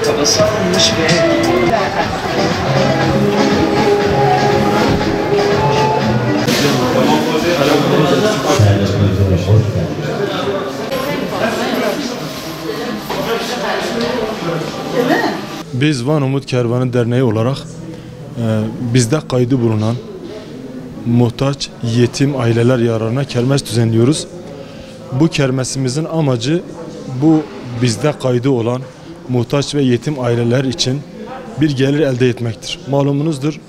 Kafası alınmış ve Biz Van Umut Kervanı Derneği olarak bizde kaydı bulunan muhtaç, yetim aileler yararına kermes düzenliyoruz. Bu kermesimizin amacı bu bizde kaydı olan muhtaç ve yetim aileler için bir gelir elde etmektir. Malumunuzdur,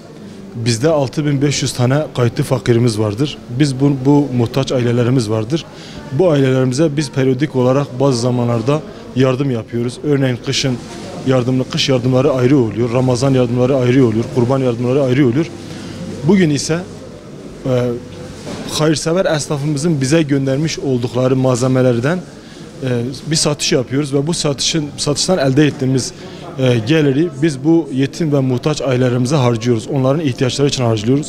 bizde 6500 tane kayıtlı fakirimiz vardır. Biz bu muhtaç ailelerimiz vardır. Bu ailelerimize biz periyodik olarak bazı zamanlarda yardım yapıyoruz. Örneğin kışın kış yardımları ayrı oluyor, Ramazan yardımları ayrı oluyor, kurban yardımları ayrı oluyor. Bugün ise hayırsever esnafımızın bize göndermiş oldukları malzemelerden bir satış yapıyoruz ve bu satıştan elde ettiğimiz geliri biz bu yetim ve muhtaç ailelerimize harcıyoruz. Onların ihtiyaçları için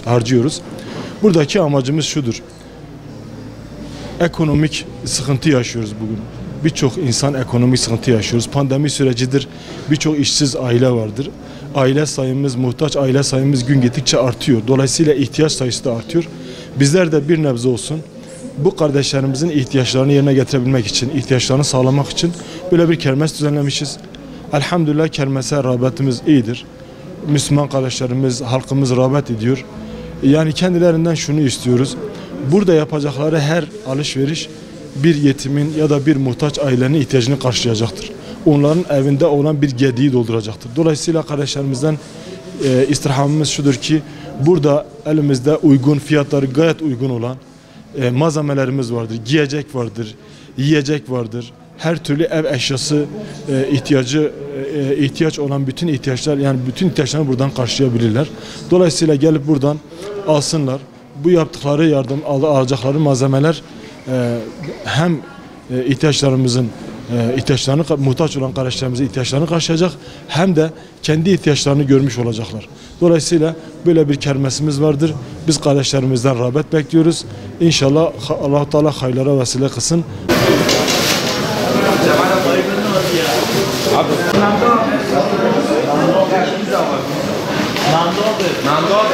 harcıyoruz. Buradaki amacımız şudur. Ekonomik sıkıntı yaşıyoruz bugün. Birçok insan ekonomik sıkıntı yaşıyoruz. Pandemi sürecidir. Birçok işsiz aile vardır. Aile sayımız, muhtaç aile sayımız gün gittikçe artıyor. Dolayısıyla ihtiyaç sayısı da artıyor. Bizler de bir nebze olsun bu kardeşlerimizin ihtiyaçlarını yerine getirebilmek için, ihtiyaçlarını sağlamak için böyle bir kermes düzenlemişiz. Elhamdülillah kermese rağbetimiz iyidir. Müslüman kardeşlerimiz, halkımız rağbet ediyor. Yani kendilerinden şunu istiyoruz. Burada yapacakları her alışveriş bir yetimin ya da bir muhtaç ailenin ihtiyacını karşılayacaktır. Onların evinde olan bir gediği dolduracaktır. Dolayısıyla kardeşlerimizden istirhamımız şudur ki burada elimizde uygun, fiyatları gayet uygun olan malzemelerimiz vardır. Giyecek vardır, yiyecek vardır. Her türlü ev eşyası ihtiyaç olan bütün ihtiyaçlar, yani bütün ihtiyaçlarını buradan karşılayabilirler. Dolayısıyla gelip buradan alsınlar. Bu yaptıkları yardım, alacakları malzemeler hem ihtiyaçlarını muhtaç olan kardeşlerimizin ihtiyaçlarını karşılayacak, hem de kendi ihtiyaçlarını görmüş olacaklar. Dolayısıyla böyle bir kermesimiz vardır. Biz kardeşlerimizden rağbet bekliyoruz. İnşallah Allah-u Teala hayırlara vesile kılsın. Nando.